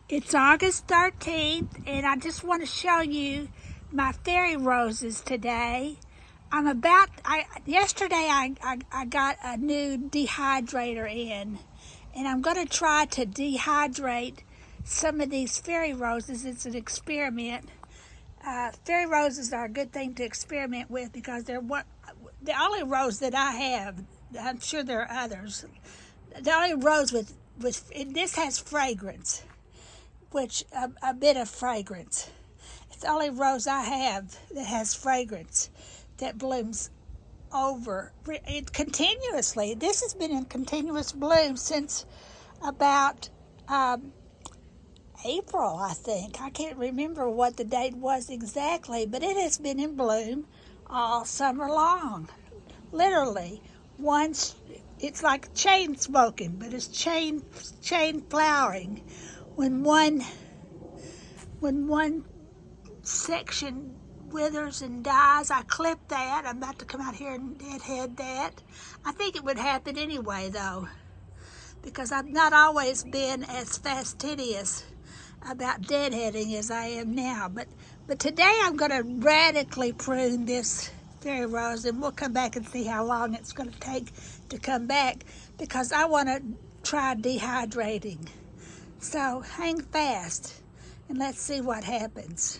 It's August 13th, and I just want to show you my fairy roses today. Yesterday I got a new dehydrator in, and I'm going to try to dehydrate some of these fairy roses. It's an experiment. Fairy roses are a good thing to experiment with because they're the only rose that I have. I'm sure there are others. The only rose this has fragrance, which a bit of fragrance. It's the only rose I have that has fragrance that blooms continuously. This has been in continuous bloom since about April, I think. I can't remember what the date was exactly, but it has been in bloom all summer long. Literally, it's like chain smoking, but it's chain flowering. When one section withers and dies, I clip that. I'm about to come out here and deadhead that. I think it would happen anyway, though, because I've not always been as fastidious about deadheading as I am now. But today I'm going to radically prune this fairy rose, and we'll come back and see how long it's going to take to come back, because I want to try dehydrating. So hang fast and let's see what happens.